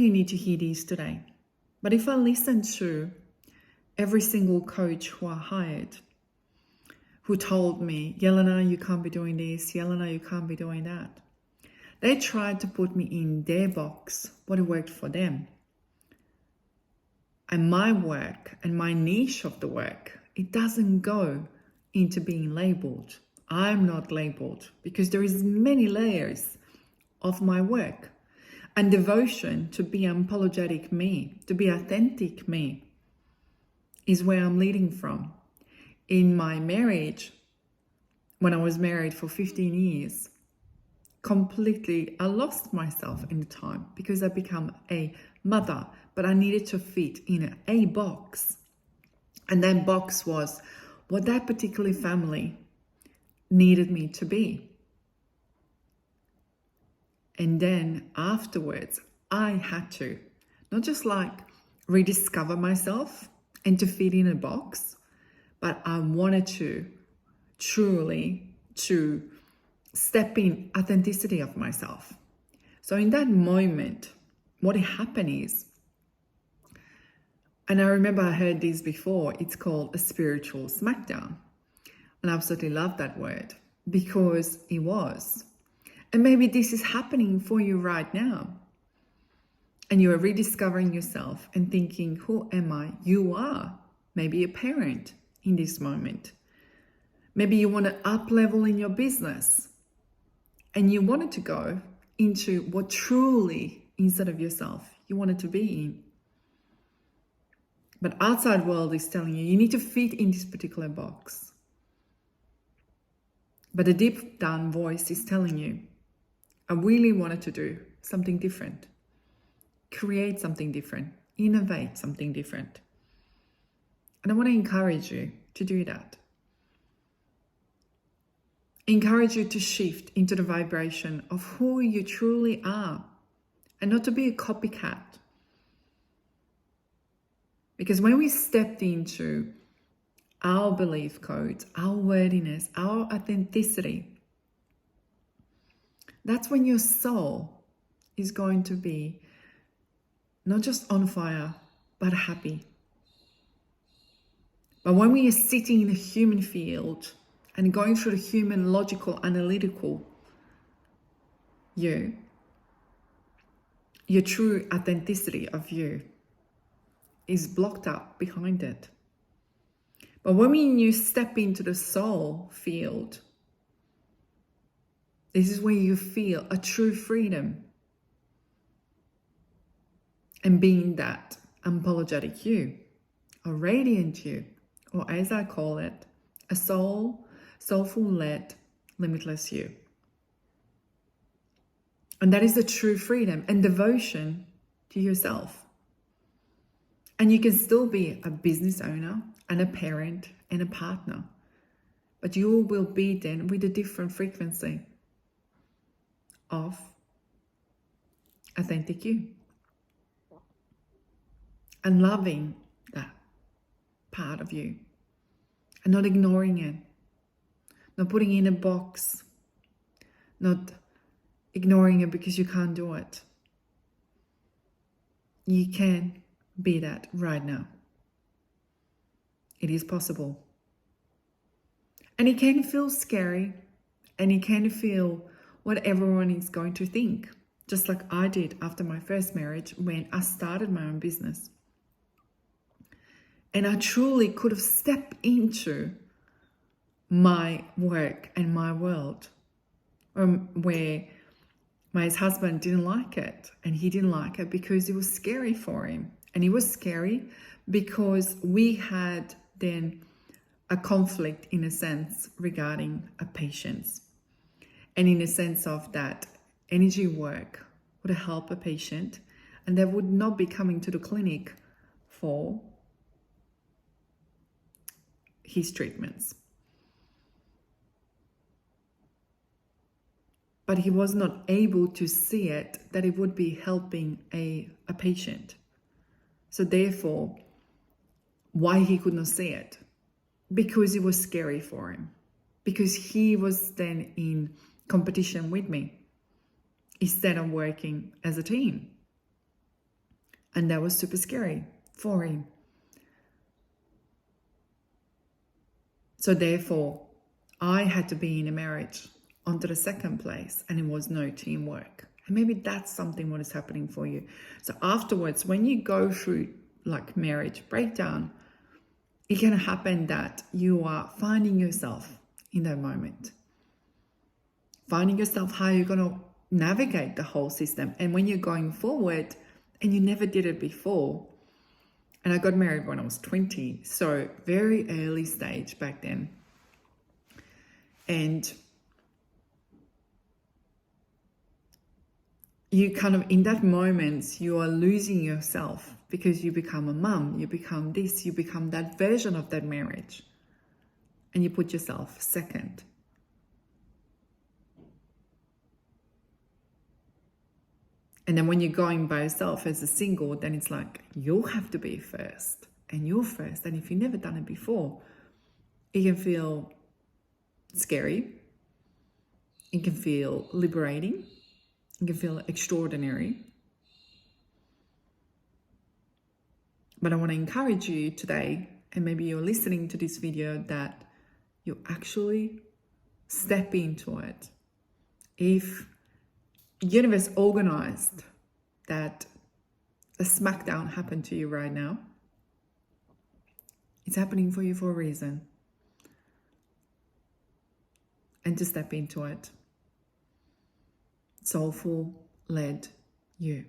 You need to hear these today. But if I listen to every single coach who I hired, who told me, Jelena, you can't be doing this, Jelena, you can't be doing that. They tried to put me in their box, what worked for them. And my work and my niche of the work, it doesn't go into being labeled. I'm not labeled because there is many layers of my work. And devotion to be unapologetic me, to be authentic me, is where I'm leading from. In my marriage, when I was married for 15 years, completely, I lost myself in the time because I became a mother, but I needed to fit in a box. And that box was what that particular family needed me to be. And then afterwards, I had to not just like rediscover myself and to fit in a box, but I wanted to truly to step in authenticity of myself. So in that moment, what happened is, and I remember I heard this before, it's called a spiritual smackdown. And I absolutely love that word because it was. And maybe this is happening for you right now. And you are rediscovering yourself and thinking, who am I? You are maybe a parent in this moment. Maybe you want to up level in your business and you wanted to go into what truly inside of yourself you wanted to be in. But outside world is telling you, you need to fit in this particular box. But the deep down voice is telling you, I really wanted to do something different, create something different, innovate something different. And I want to encourage you to do that. Encourage you to shift into the vibration of who you truly are and not to be a copycat. Because when we stepped into our belief codes, our worthiness, our authenticity, that's when your soul is going to be not just on fire, but happy. But when we are sitting in the human field and going through the human, logical, analytical you, your true authenticity of you is blocked up behind it. But when you step into the soul field, this is where you feel a true freedom. And being that unapologetic you, a radiant you, or as I call it, a soulful-led, limitless you. And that is the true freedom and devotion to yourself. And you can still be a business owner and a parent and a partner, but you will be then with a different frequency of authentic you. And loving that part of you and not ignoring it, not putting it in a box, not ignoring it because you can't do it. You can be that right now. It is possible. And it can feel scary and it can feel what everyone is going to think, just like I did after my first marriage when I started my own business. And I truly could have stepped into my work and my world where my husband didn't like it. And he didn't like it because it was scary for him. And it was scary because we had then a conflict in a sense regarding a patient's. And in a sense of that energy work would help a patient and they would not be coming to the clinic for his treatments. But he was not able to see it, that it would be helping a patient. So therefore, why he could not see it? Because it was scary for him. Because he was then in competition with me instead of working as a team. And that was super scary for him. So therefore, I had to be in a marriage onto the second place, and it was no teamwork. And maybe that's something what is happening for you. So afterwards, when you go through like marriage breakdown, it can happen that you are finding yourself in that moment. Finding yourself how you're going to navigate the whole system. And when you're going forward and you never did it before, and I got married when I was 20, so very early stage back then. And you kind of, in that moment, you are losing yourself because you become a mum, you become this, you become that version of that marriage. And you put yourself second. And then when you're going by yourself as a single, then it's like, you'll have to be first. And you're first. And if you've never done it before, it can feel scary. It can feel liberating. It can feel extraordinary. But I want to encourage you today, and maybe you're listening to this video, that you actually step into it. If universe organized that a smackdown happened to you right now, it's happening for you for a reason. And to step into it. Soulful led you.